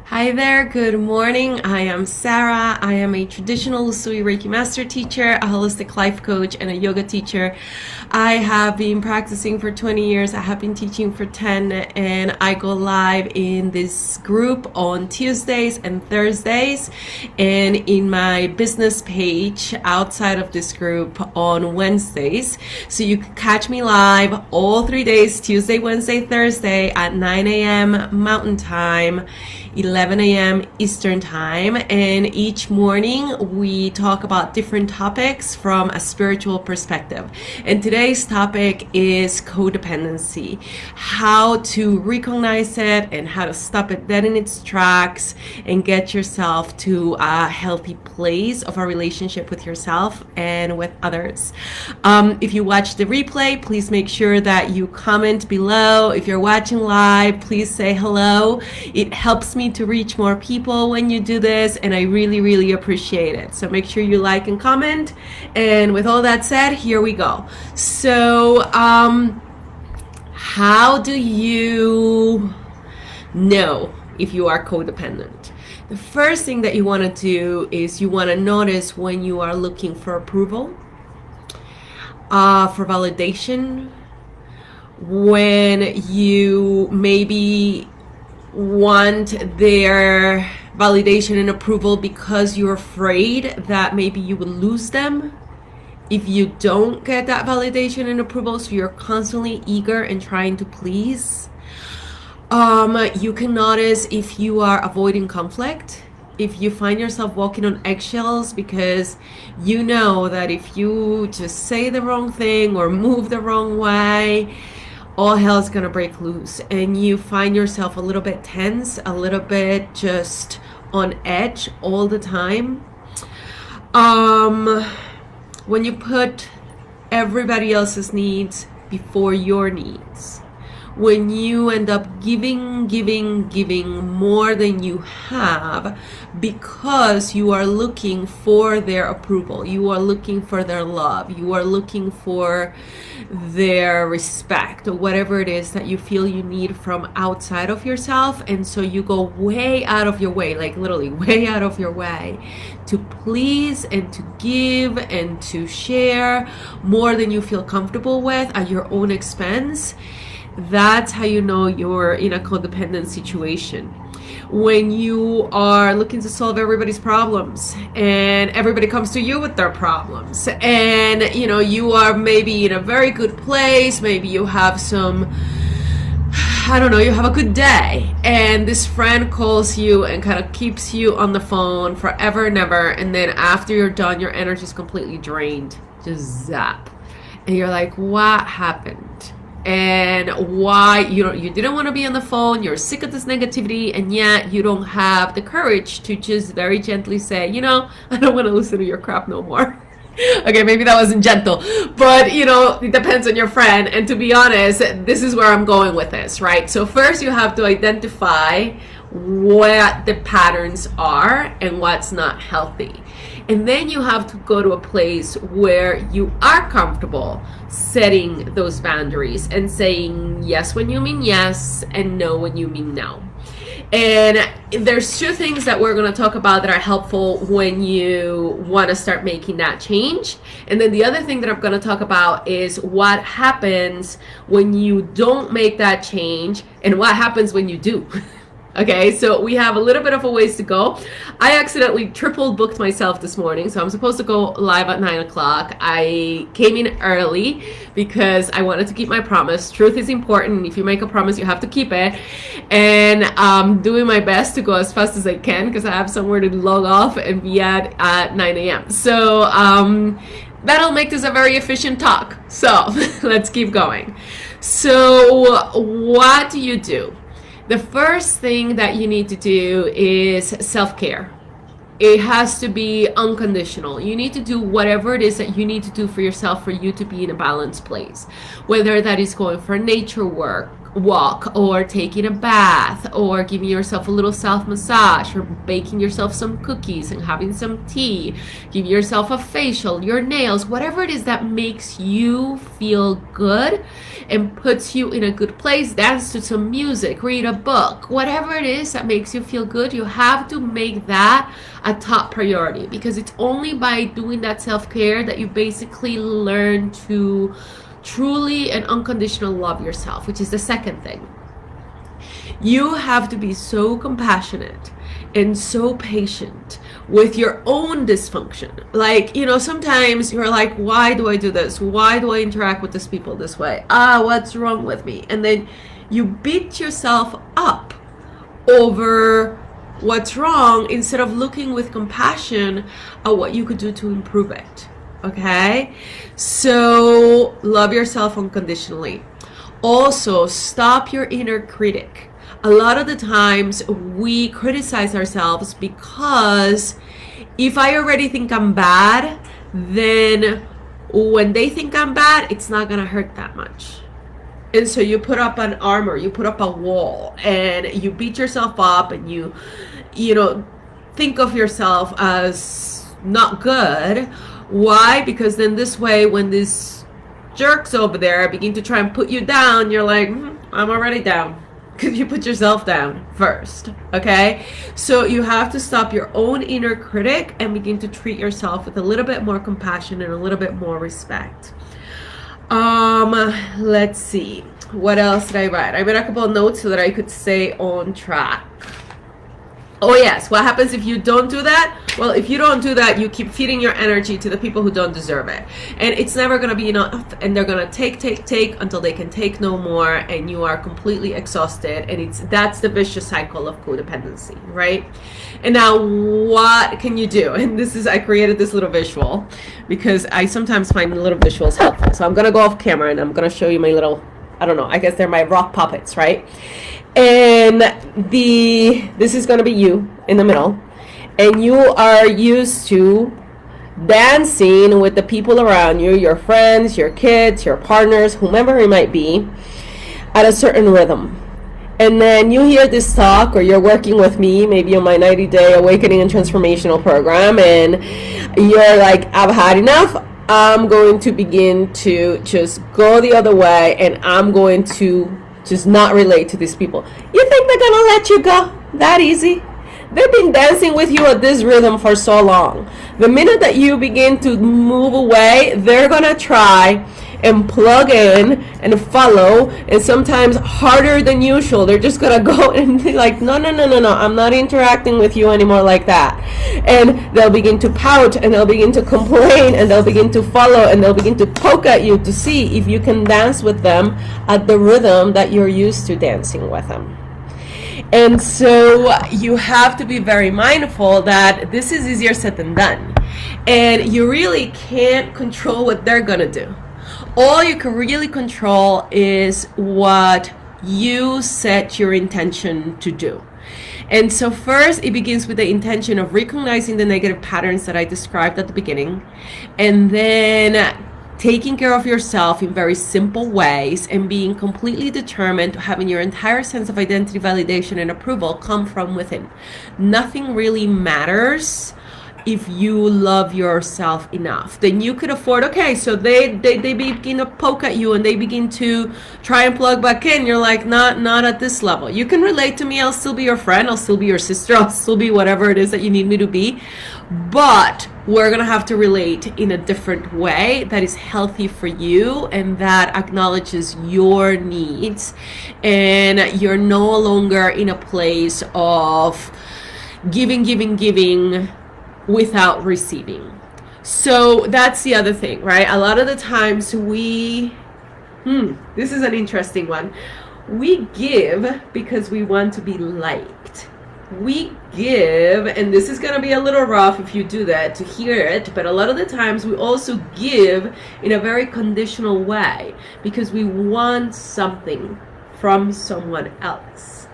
Hi there, good morning. I am Sarah. I am a traditional Usui Reiki master teacher, a holistic life coach, and a yoga teacher. I have been practicing for 20 years. I have been teaching for 10, and I go live in this group on Tuesdays and Thursdays, and in my business page outside of this group on Wednesdays. So you can catch me live all 3 days, Tuesday, Wednesday, Thursday at 9 a.m. Mountain Time, 11 a.m. Eastern Time, and each morning we talk about different topics from a spiritual perspective. And today's topic is codependency, how to recognize it and how to stop it dead in its tracks and get yourself to a healthy place of a relationship with yourself and with others. If you watch the replay, please make sure that you comment below. If you're watching live, please say hello. It helps me to reach more people when you do this, and I really appreciate it. So make sure you like and comment. And with all that said, here we go. So how do you know if you are codependent? The first thing that you want to do is you want to notice when you are looking for approval, for validation, when you maybe want their validation and approval because you're afraid that maybe you will lose them if you don't get that validation and approval, so you're constantly eager and trying to please. You can notice if you are avoiding conflict, if you find yourself walking on eggshells because you know that if you just say the wrong thing or move the wrong way, all hell's gonna break loose, and you find yourself a little bit tense, a little bit just on edge all the time. When you put everybody else's needs before your needs, when you end up giving more than you have because you are looking for their approval, you are looking for their love, you are looking for their respect, or whatever it is that you feel you need from outside of yourself. And so you go way out of your way, like literally way out of your way, to please and to give and to share more than you feel comfortable with at your own expense. That's how you know you're in a codependent situation. When you are looking to solve everybody's problems and everybody comes to you with their problems, and you are maybe in a very good place, maybe you have some, I don't know, you have a good day, and this friend calls you and kind of keeps you on the phone forever and ever, and then after you're done, your energy is completely drained, just zap, and you're like, what happened? And why you didn't want to be on the phone, you're sick of this negativity, and yet you don't have the courage to just very gently say, I don't want to listen to your crap no more. Okay, maybe that wasn't gentle, but it depends on your friend. And to be honest, this is where I'm going with this, right? So first you have to identify what the patterns are and what's not healthy. And then you have to go to a place where you are comfortable setting those boundaries and saying yes when you mean yes and no when you mean no. And there's two things that we're going to talk about that are helpful when you want to start making that change. And then the other thing that I'm going to talk about is what happens when you don't make that change and what happens when you do. Okay, so we have a little bit of a ways to go. I accidentally triple booked myself this morning, so I'm supposed to go live at 9 o'clock. I came in early because I wanted to keep my promise. Truth is important. If you make a promise, you have to keep it. And I'm doing my best to go as fast as I can because I have somewhere to log off and be at 9 a.m. So that'll make this a very efficient talk. So let's keep going. So what do you do? The first thing that you need to do is self-care. It has to be unconditional. You need to do whatever it is that you need to do for yourself for you to be in a balanced place. Whether that is going for nature work, walk or taking a bath or giving yourself a little self massage or baking yourself some cookies and having some tea, give yourself a facial, your nails, whatever it is that makes you feel good and puts you in a good place, dance to some music, read a book, whatever it is that makes you feel good, you have to make that a top priority, because it's only by doing that self-care that you basically learn to truly and unconditional love yourself, which is the second thing. You have to be so compassionate and so patient with your own dysfunction. Like, you know, sometimes you're like, why do I do this? Why do I interact with these people this way? What's wrong with me? And then you beat yourself up over what's wrong instead of looking with compassion at what you could do to improve it. Okay, so love yourself unconditionally. Also, stop your inner critic. A lot of the times we criticize ourselves because if I already think I'm bad, then when they think I'm bad, it's not gonna hurt that much. And so you put up an armor, you put up a wall, and you beat yourself up, and you know, think of yourself as not good. Why? Because then this way, when these jerks over there begin to try and put you down, you're like, I'm already down, because you put yourself down first. Okay, so you have to stop your own inner critic and begin to treat yourself with a little bit more compassion and a little bit more respect. Let's see, what else did I write? I made a couple of notes so that I could stay on track. Oh yes, what happens if you don't do that? Well, if you don't do that, you keep feeding your energy to the people who don't deserve it. And it's never going to be enough, and they're going to take until they can take no more, and you are completely exhausted, and that's the vicious cycle of codependency, right? And now what can you do? And I created this little visual because I sometimes find little visuals helpful. So I'm going to go off camera and I'm going to show you my little, I don't know, I guess they're my rock puppets, right? And this is going to be you in the middle, and you are used to dancing with the people around you, your friends, your kids, your partners, whomever it might be, at a certain rhythm. And then you hear this talk, or you're working with me, maybe on my 90-day awakening and transformational program, and you're like, I've had enough. I'm going to begin to just go the other way, and I'm going to just not relate to these people. You think they're gonna let you go that easy? They've been dancing with you at this rhythm for so long. The minute that you begin to move away, they're gonna try and plug in and follow, and sometimes harder than usual. They're just gonna go and be like, no, I'm not interacting with you anymore like that. And they'll begin to pout, and they'll begin to complain, and they'll begin to follow, and they'll begin to poke at you to see if you can dance with them at the rhythm that you're used to dancing with them. And so you have to be very mindful that this is easier said than done, and you really can't control what they're gonna do. All you can really control is what you set your intention to do. And so first, it begins with the intention of recognizing the negative patterns that I described at the beginning, and then taking care of yourself in very simple ways, and being completely determined to having your entire sense of identity, validation, and approval come from within. Nothing really matters if you love yourself enough. Then you could afford, okay, so they begin to poke at you, and they begin to try and plug back in. You're like, not at this level. You can relate to me. I'll still be your friend. I'll still be your sister. I'll still be whatever it is that you need me to be. But we're gonna have to relate in a different way that is healthy for you, and that acknowledges your needs, and you're no longer in a place of giving without receiving. So that's the other thing, right? A lot of the times this is an interesting one. We give because we want to be liked. We give, and this is going to be a little rough if you do that to hear it, but a lot of the times we also give in a very conditional way because we want something from someone else.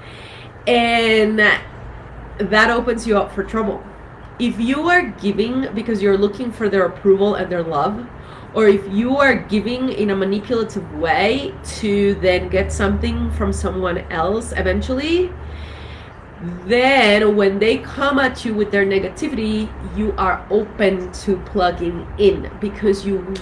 And that opens you up for trouble. If you are giving because you're looking for their approval and their love, or if you are giving in a manipulative way to then get something from someone else eventually, then when they come at you with their negativity, you are open to plugging in because you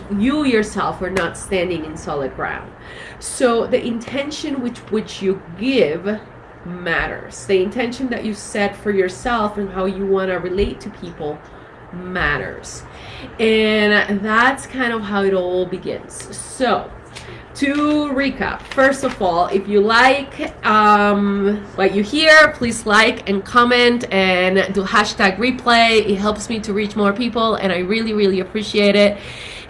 yourself are not standing in solid ground. So the intention with which you give matters. The intention that you set for yourself and how you want to relate to people matters. And that's kind of how it all begins. So to recap, first of all, if you like what you hear, please like and comment and do #replay. It helps me to reach more people, and I really, really appreciate it.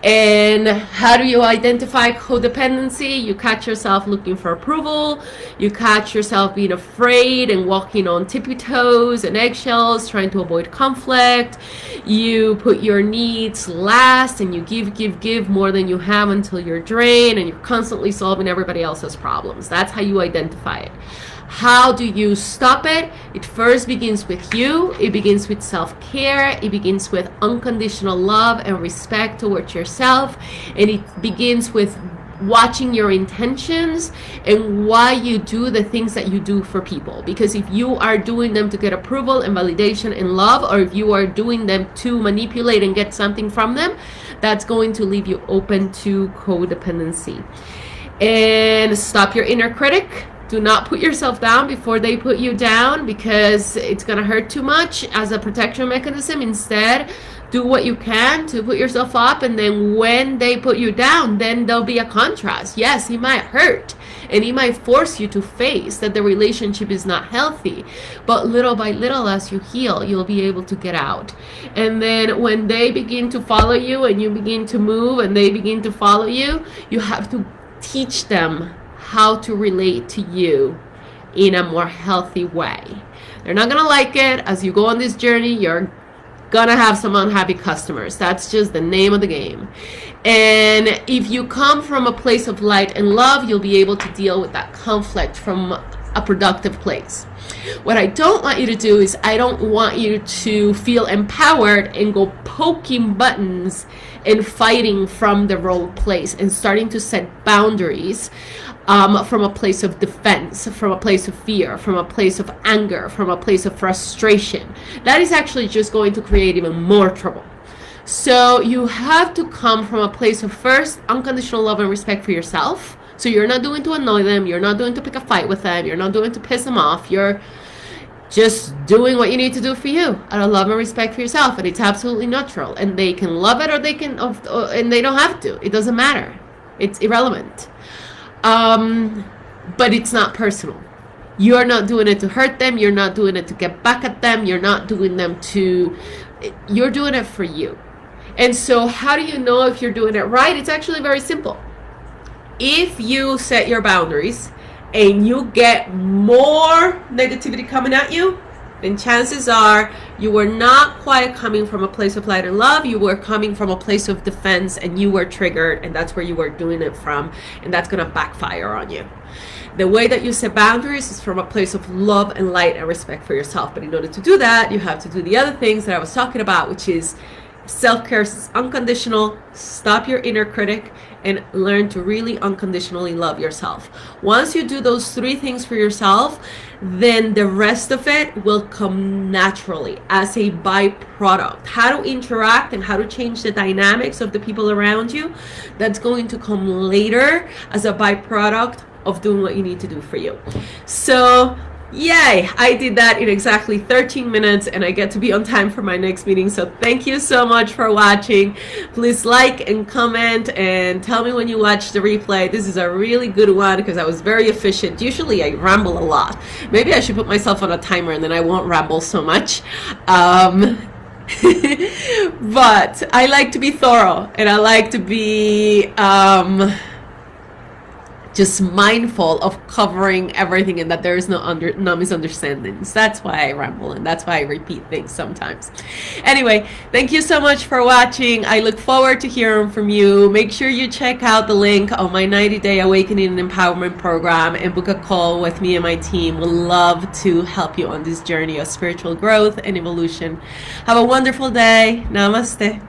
And how do you identify codependency? You catch yourself looking for approval. You catch yourself being afraid and walking on tippy toes and eggshells, trying to avoid conflict. You put your needs last and you give more than you have until you're drained, and you're constantly solving everybody else's problems. That's how you identify it. How do you stop it? It first begins with you. It begins with self-care. It begins with unconditional love and respect towards yourself. And it begins with watching your intentions and why you do the things that you do for people. Because if you are doing them to get approval and validation and love, or if you are doing them to manipulate and get something from them, that's going to leave you open to codependency. And stop your inner critic. Do not put yourself down before they put you down, because it's going to hurt too much as a protection mechanism. Instead, do what you can to put yourself up, and then when they put you down, then there'll be a contrast. Yes, it might hurt, and it might force you to face that the relationship is not healthy, but little by little, as you heal, you'll be able to get out. And then when they begin to follow you and you begin to move and they begin to follow you, you have to teach them how to relate to you in a more healthy way. They're not gonna like it. As you go on this journey, you're gonna have some unhappy customers. That's just the name of the game. And if you come from a place of light and love, you'll be able to deal with that conflict from a productive place. What I don't want you to do is, I don't want you to feel empowered and go poking buttons and fighting from the wrong place and starting to set boundaries from a place of defense, from a place of fear, from a place of anger, from a place of frustration. That is actually just going to create even more trouble. So you have to come from a place of first unconditional love and respect for yourself. So you're not doing to annoy them, you're not doing to pick a fight with them, you're not doing to piss them off, you're just doing what you need to do for you out of love and respect for yourself. And it's absolutely natural, and they can love it or they can, and they don't have to. It doesn't matter. It's irrelevant. But it's not personal. You're not doing it to hurt them. You're not doing it to get back at them. You're not doing them to, you're doing it for you. And so how do you know if you're doing it right? It's actually very simple. If you set your boundaries and you get more negativity coming at you, then chances are you were not quite coming from a place of light and love. You were coming from a place of defense, and you were triggered, and that's where you were doing it from, and that's going to backfire on you. The way that you set boundaries is from a place of love and light and respect for yourself. But in order to do that, you have to do the other things that I was talking about, which is self-care is unconditional, stop your inner critic, and learn to really unconditionally love yourself. Once you do those three things for yourself, then the rest of it will come naturally as a byproduct. How to interact and how to change the dynamics of the people around you, that's going to come later as a byproduct of doing what you need to do for you. So yay, I did that in exactly 13 minutes, and I get to be on time for my next meeting. So thank you so much for watching. Please like and comment and tell me when you watch the replay. This is a really good one because I was very efficient. Usually I ramble a lot. Maybe I should put myself on a timer and then I won't ramble so much. But I like to be thorough, and I like to be just mindful of covering everything and that there is no misunderstandings. That's why I ramble, and that's why I repeat things sometimes. Anyway, thank you so much for watching. I look forward to hearing from you. Make sure you check out the link on my 90-day Awakening and Empowerment program and book a call with me and my team. We'll love to help you on this journey of spiritual growth and evolution. Have a wonderful day. Namaste.